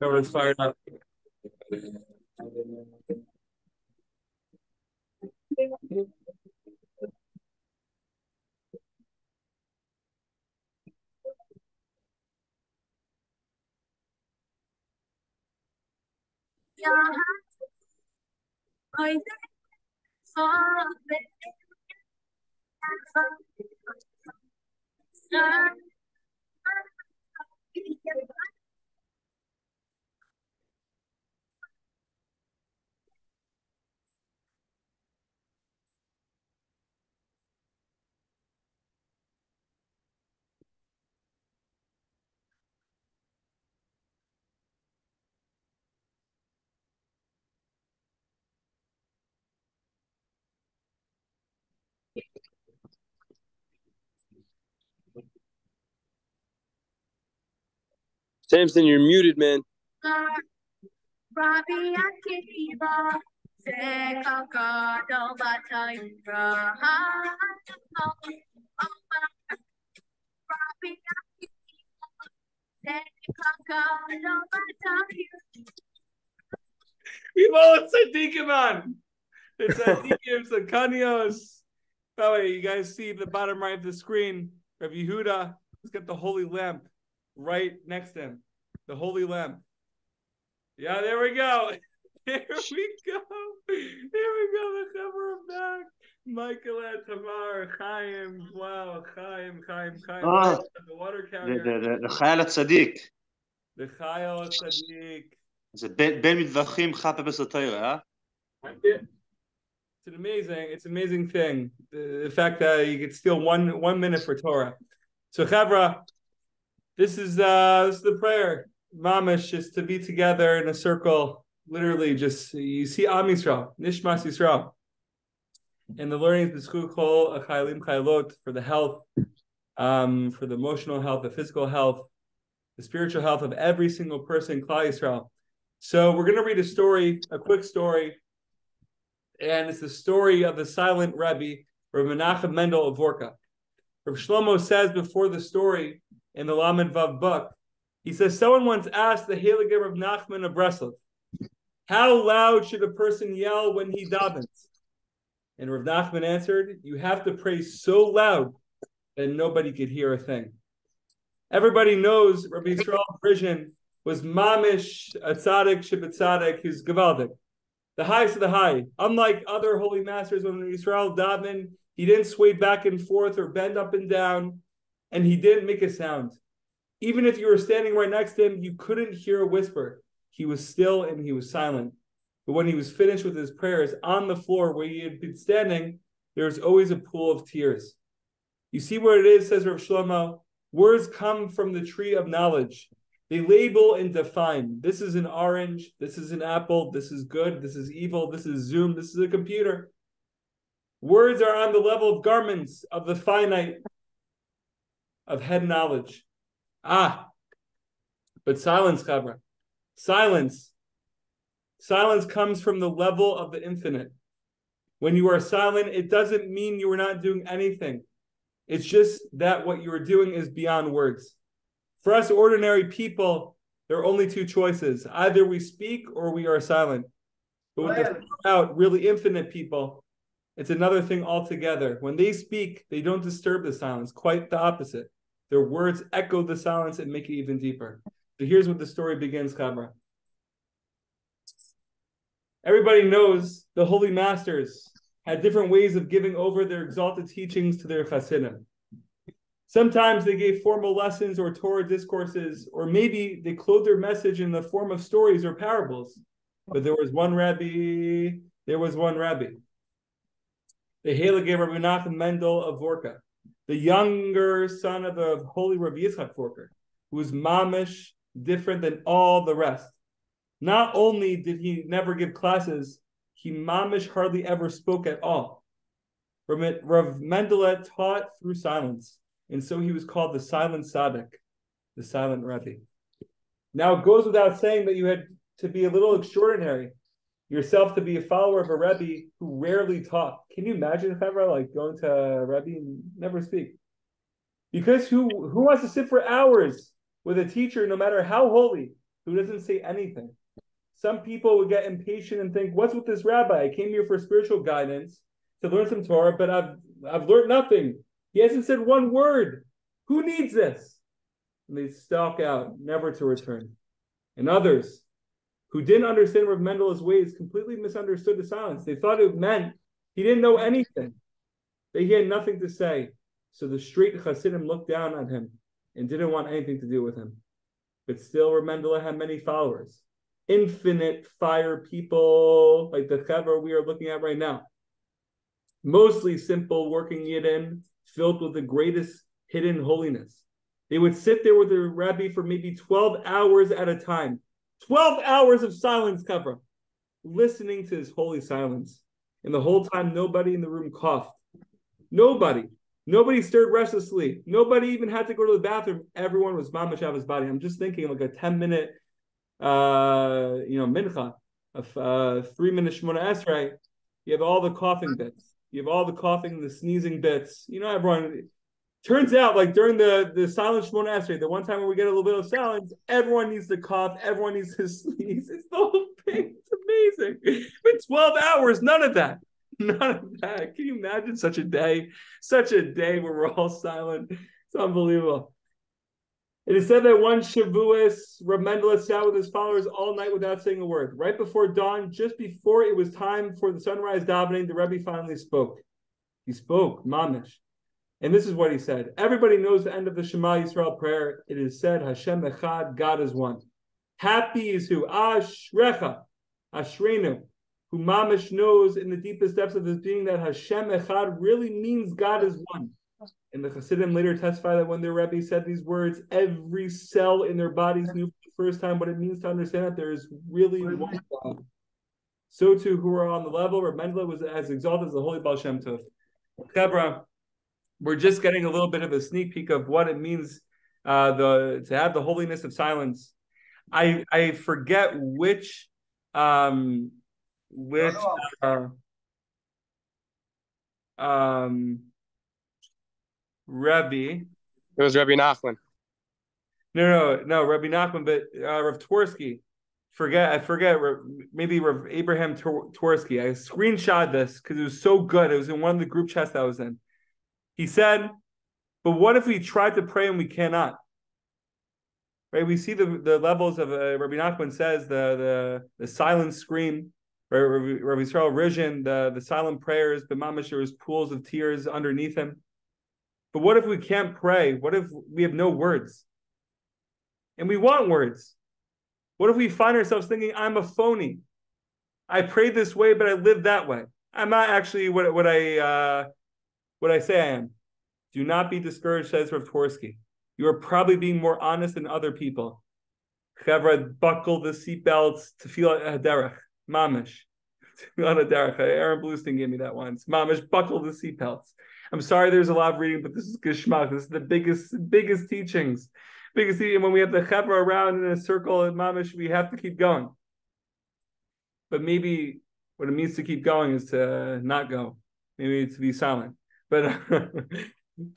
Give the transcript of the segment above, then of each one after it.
Everyone's fired up. Samson, you're muted, man. We've all tzaddikim on. The tzaddikim, Sakanios. By the way, you guys see the bottom right of the screen, Rabbi Yehuda has got the holy lamp right next to him. The holy lamp. Yeah, there we go. Here we go. Here we go. The cover back. Michael and Tamar, Chaim. Wow, Chaim. Oh, The water carrier. the Chayal Tzaddik. The Chayal Tzaddik. זה בין מטווחים חפה בסתירה, It's an amazing thing. The fact that you could steal one minute for Torah. So Chavra, this is the prayer. Mamish is to be together in a circle. Literally, just you see Am Yisrael, Nishmas Yisrael, and the learning the Zchut Kol Chaylim Chaylot for the health, for the emotional health, the physical health, the spiritual health of every single person, Klal Yisrael. So we're going to read a quick story, and it's the story of the silent Rebbe, Rav Menachem Mendel of Vorka. Rav Shlomo says before the story in the Lamed Vav book, he says, someone once asked the Heilige Rav Nachman of Breslov, how loud should a person yell when he davens? And Rav Nachman answered, you have to pray so loud that nobody could hear a thing. Everybody knows Rabbi Yisrael Prizhin was mamish a tzaddik shebet tzaddik, who's gavaldik, the highest of the high. Unlike other holy masters, when Yisrael daven, he didn't sway back and forth or bend up and down, and he didn't make a sound. Even if you were standing right next to him, you couldn't hear a whisper. He was still and he was silent. But when he was finished with his prayers, on the floor where he had been standing, there was always a pool of tears. You see what it is, says Rav Shlomo, words come from the tree of knowledge. They label and define. This is an orange. This is an apple. This is good. This is evil. This is Zoom. This is a computer. Words are on the level of garments of the finite, of head knowledge. But silence, Chavra. Silence. Silence comes from the level of the infinite. When you are silent, it doesn't mean you are not doing anything. It's just that what you are doing is beyond words. For us ordinary people, there are only two choices. Either we speak or we are silent. But with the out, really infinite people, it's another thing altogether. When they speak, they don't disturb the silence. Quite the opposite. Their words echo the silence and make it even deeper. So here's what the story begins, Chavra. Everybody knows the holy masters had different ways of giving over their exalted teachings to their chassidim. Sometimes they gave formal lessons or Torah discourses, or maybe they clothed their message in the form of stories or parables. But there was one Rabbi. The Heilige Rabbi Menachem Mendel of Vorka, the younger son of the holy Rabbi Yitzchak Vorka, who was mamish, different than all the rest. Not only did he never give classes, he mamish hardly ever spoke at all. Rav Mendele taught through silence, and so he was called the silent tzaddik, the silent Rebbe. Now it goes without saying that you had to be a little extraordinary yourself to be a follower of a Rebbe who rarely taught. Can you imagine if ever going to a Rebbe and never speak? Because who wants to sit for hours with a teacher, no matter how holy, who doesn't say anything. Some people would get impatient and think, what's with this rabbi? I came here for spiritual guidance to learn some Torah, but I've learned nothing. He hasn't said one word. Who needs this? And they stalk out, never to return. And others who didn't understand Rav Mendel's ways completely misunderstood the silence. They thought it meant he didn't know anything, that he had nothing to say. So the straight Hasidim looked down on him and didn't want anything to do with him. But still, Rav Mendel had many followers. Infinite fire people like the Chevra we are looking at right now. Mostly simple working Yidden, filled with the greatest hidden holiness. They would sit there with their Rebbe for maybe 12 hours at a time. 12 hours of silence, Chevra, listening to his holy silence. And the whole time, nobody in the room coughed. Nobody. Nobody stirred restlessly. Nobody even had to go to the bathroom. Everyone was mamash out of his body. I'm just thinking like a 10-minute mincha, of 3-minute Shemona Esrei. You have all the coughing bits. You have all the coughing, the sneezing bits. Everyone. Turns out, like during the silent Shemona Esrei, the one time when we get a little bit of silence, everyone needs to cough. Everyone needs to sneeze. It's the whole thing. It's amazing. But 12 hours, none of that. None of that. Can you imagine such a day? Such a day where we're all silent. It's unbelievable. It is said that one Shavuos, Rav Mendel sat with his followers all night without saying a word. Right before dawn, just before it was time for the sunrise davening, the Rebbe finally spoke. He spoke, mamish. And this is what he said. Everybody knows the end of the Shema Yisrael prayer. It is said, Hashem Echad, God is one. Happy is who? Ashrecha, Ashrenu, who mamish knows in the deepest depths of his being that Hashem Echad really means God is one. And the Hasidim later testify that when their Rebbe said these words, every cell in their bodies knew for the first time what it means to understand that there is really one God. So too, who are on the level, Rav Mendel was as exalted as the Holy Baal Shem Tov. Chevra, we're just getting a little bit of a sneak peek of what it means to have the holiness of silence. I forget which Rebbe. It was Rebbe Nachman. No, Rebbe Nachman, but Rav Twersky. I forget. Maybe Rav Abraham Twersky. I screenshot this because it was so good. It was in one of the group chats that I was in. He said, "But what if we try to pray and we cannot?" Right? We see the levels of Rabbi Nachman says the silent scream. Right? Rabbi Yisrael Rizhin, the silent prayers. But mamash, there was pools of tears underneath him. But what if we can't pray? What if we have no words? And we want words. What if we find ourselves thinking, I'm a phony. I prayed this way, but I live that way. I'm not actually what I say I am. Do not be discouraged, says Rav Twersky. You are probably being more honest than other people. Chevra, buckle the seatbelts to feel a derech. Mamish. To feel a derech. Aaron Bluestein gave me that once. Mamish, buckle the seatbelts. I'm sorry there's a lot of reading, but this is Geshmak. This is the biggest teachings. And when we have the Chevra around in a circle at Mamish, we have to keep going. But maybe what it means to keep going is to not go. Maybe to be silent. But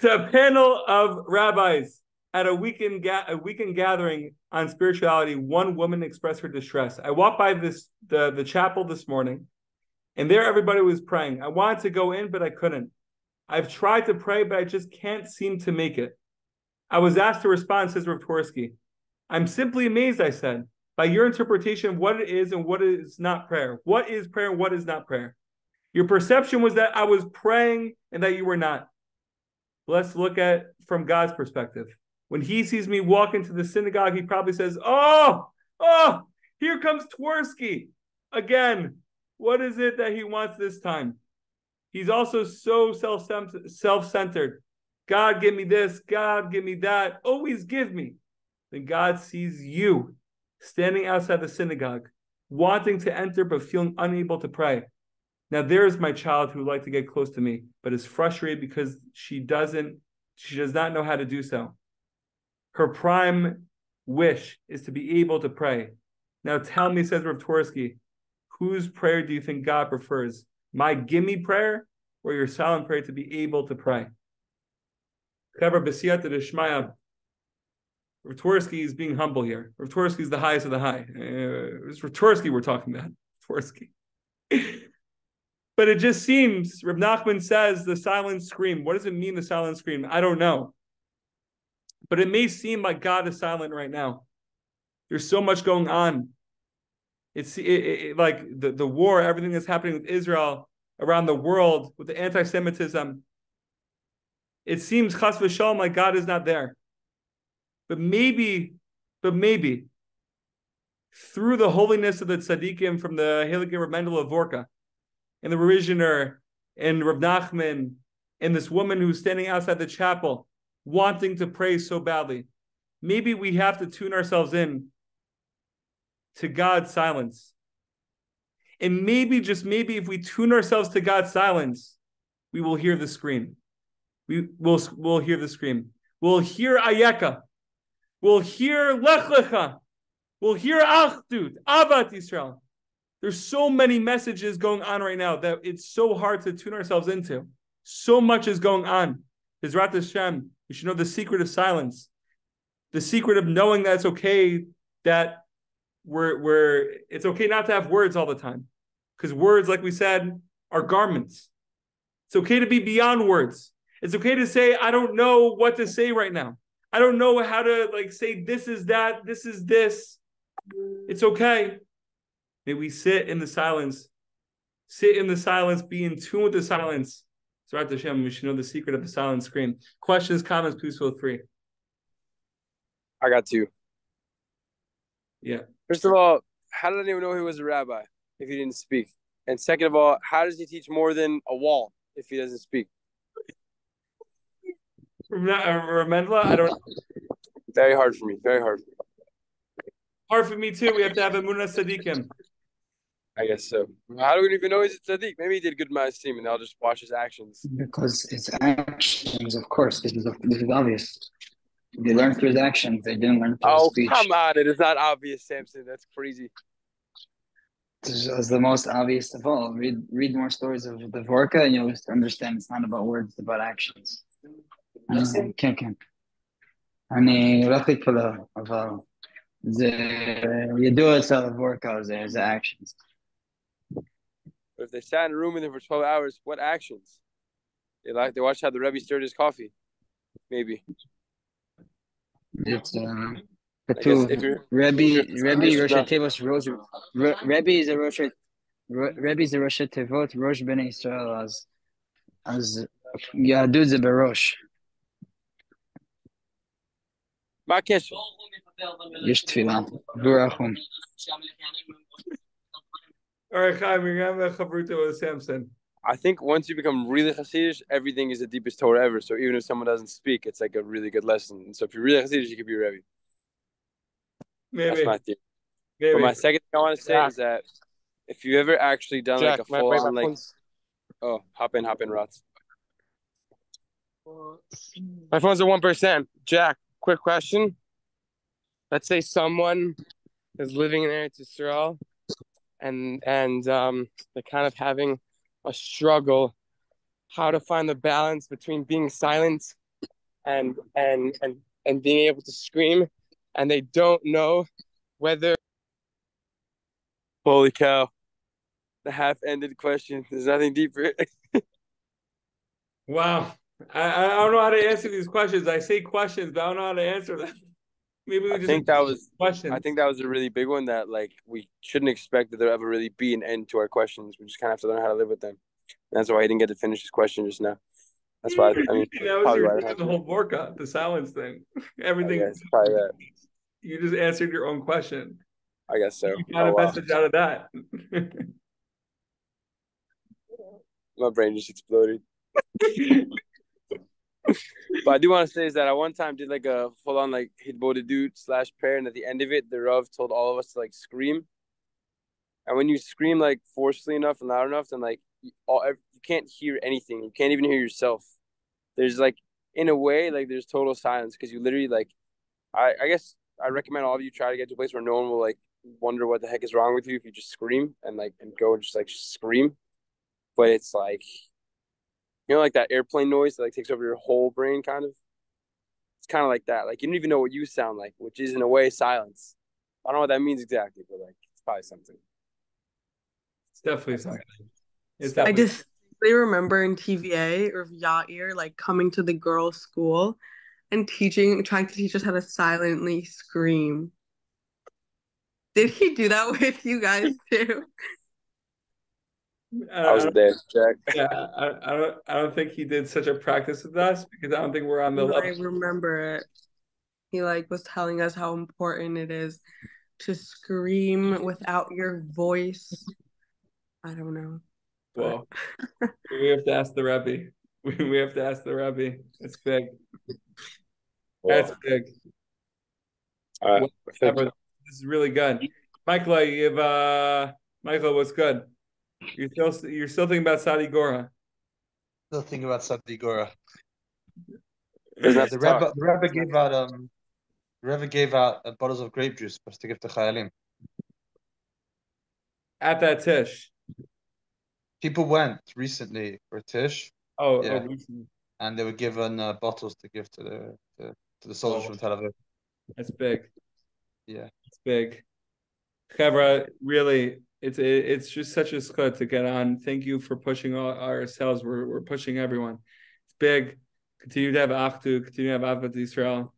to a panel of rabbis at a weekend gathering on spirituality, one woman expressed her distress. I walked by the chapel this morning, and there everybody was praying. I wanted to go in, but I couldn't. I've tried to pray, but I just can't seem to make it. I was asked to respond, says Rav Twersky. I'm simply amazed, I said, by your interpretation of what it is and what is not prayer. What is prayer and what is not prayer? Your perception was that I was praying and that you were not. Let's look at from God's perspective. When he sees me walk into the synagogue, he probably says, oh, here comes Twersky again. What is it that he wants this time? He's also so self-centered. God, give me this. God, give me that. Always give me. Then God sees you standing outside the synagogue, wanting to enter but feeling unable to pray. Now there is my child who would like to get close to me, but is frustrated because she does not know how to do so. Her prime wish is to be able to pray. Now tell me, says Rav Twersky, whose prayer do you think God prefers? My gimme prayer or your silent prayer to be able to pray? Rav Ratorsky is being humble here. Ratorsky is the highest of the high. It's Ratorsky we're talking about. Ratorsky. But it just seems, Reb Nachman says the silent scream. What does it mean, the silent scream? I don't know. But it may seem like God is silent right now. There's so much going on. It's like the war, everything that's happening with Israel around the world, with the anti-Semitism. It seems chas v'shalom like God is not there. But maybe, through the holiness of the tzaddikim from the Heilige Reb Mendel of Vorka, and the Revizioner, and Reb Nachman, and this woman who's standing outside the chapel, wanting to pray so badly, maybe we have to tune ourselves in to God's silence. And maybe, just maybe, if we tune ourselves to God's silence, we will hear the scream. We'll hear the scream. We'll hear Ayeka. We'll hear Lech Lecha. We'll hear Achdut, Avat Yisrael. There's so many messages going on right now that it's so hard to tune ourselves into. So much is going on. Bezrat Hashem, we should know the secret of silence. The secret of knowing that it's okay that it's okay not to have words all the time. Because words, like we said, are garments. It's okay to be beyond words. It's okay to say, I don't know what to say right now. I don't know how to say this is that, this is this. It's okay. May we sit in the silence. Sit in the silence, be in tune with the silence. Bezrat Hashem, we should know the secret of the silent scream. Questions, comments, please feel free. I got two. Yeah. First of all, how did anyone know he was a rabbi if he didn't speak? And second of all, how does he teach more than a wall if he doesn't speak? Remendla, I don't. Very hard for me. Very hard. Hard for me too. We have to have Emunah Tzadikim. I guess so. How do we even know he's a tzaddik? Maybe he did good by his team, and I'll just watch his actions. Because his actions, of course, this is obvious. They learned through his actions. They didn't learn through his speech. Come on. It is not obvious, Samson. That's crazy. This is the most obvious of all. Read more stories of the Vorka, and you'll understand it's not about words, it's about actions. כן. אני הולך להתפלל, אבל זה ידוע אצל הוורקה, זה actions. But if they sat in a room with him for 12 hours, what actions? They watched how the Rebbe stirred his coffee. Maybe. It's Rebbe Rosh Tevot Rebbe is a Rosh Tevot Rosh Bnei Israel as Yahadut ze berosh. מה הקשר? יש תפילה, ורחום. All right, Chaim, you're going to have a chavruta with Samson. I think once you become really Hasidish, everything is the deepest Torah ever. So even if someone doesn't speak, it's like a really good lesson. So if you're really Hasidish, you could be a Rebbe. Maybe. That's my theory. Maybe. But my second thing I want to say is that if you ever actually done like a full-on oh, hop in, Rots. My phone's at 1%. Jack, quick question. Let's say someone is living in Eretz Yisrael and they're kind of having a struggle how to find the balance between being silent and being able to scream, and they don't know whether. Holy cow. The half-ended question. There's nothing deeper. Wow. I don't know how to answer these questions. I say questions, but I don't know how to answer them. Maybe we just think that was questions. I think that was a really big one that we shouldn't expect that there ever really be an end to our questions. We just kind of have to learn how to live with them. And that's why he didn't get to finish his question just now. That's why that was your the whole Vorka, the silence thing. Everything. Yes, probably that. You just answered your own question. I guess so. You got a message out of that. My brain just exploded. But I do want to say is that I one time did like a full on Hidbodedut / prayer, and at the end of it, the Rav told all of us to scream. And when you scream forcefully enough and loud enough, then you can't hear anything. You can't even hear yourself. There's in a way there's total silence because you literally I guess I recommend all of you try to get to a place where no one will wonder what the heck is wrong with you if you just scream and go and just scream. But it's that airplane noise that takes over your whole brain kind of. kind of like that. Like you don't even know what you sound like, which is in a way silence. I don't know what that means exactly, but like it's probably something. It's definitely something. It's I definitely. distinctly remember in TVA or Yair like coming to the girls' school and trying to teach us how to silently scream. Did he do that with you guys too? I was there, Jack. Yeah, I don't think he did such a practice with us because I don't think we're on the I level. remember it. He like was telling us how important it is to scream without your voice. I don't know. Well, we have to ask the Rebbe. We have to ask the Rebbe. It's big. That's big. All right. Whatever. This is really good. Michael, you have Michael, what's good? You're still thinking about Sadi Gora. Still thinking about Sadigora. Doesn't The Rebbe gave out bottles of grape juice for us to give to Chayalim. At that Tish. People went recently for Tish. Oh, Yeah. recently. And they were given bottles to give to the soldiers from Tel Aviv. That's big. Yeah, it's big. Chevra, really, it's just such a schut to get on. Thank you for pushing ourselves. We're pushing everyone. It's big. Continue to have Achtu. Continue to have Avat Yisrael,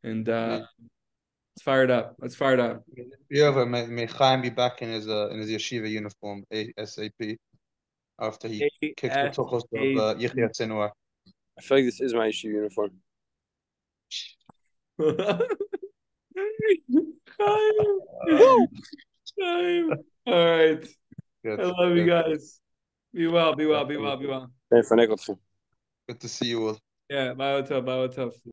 and let's fire it up. Let's fire it up. Yeah, may Chaim be back in his yeshiva uniform ASAP after he kicked the tochos of Yechia Sinwar. I feel like this is my issue uniform. All right. Good. I love you guys. Be well. Be well. Be well. Be well. Good to see you all. Yeah. Bye. Bye.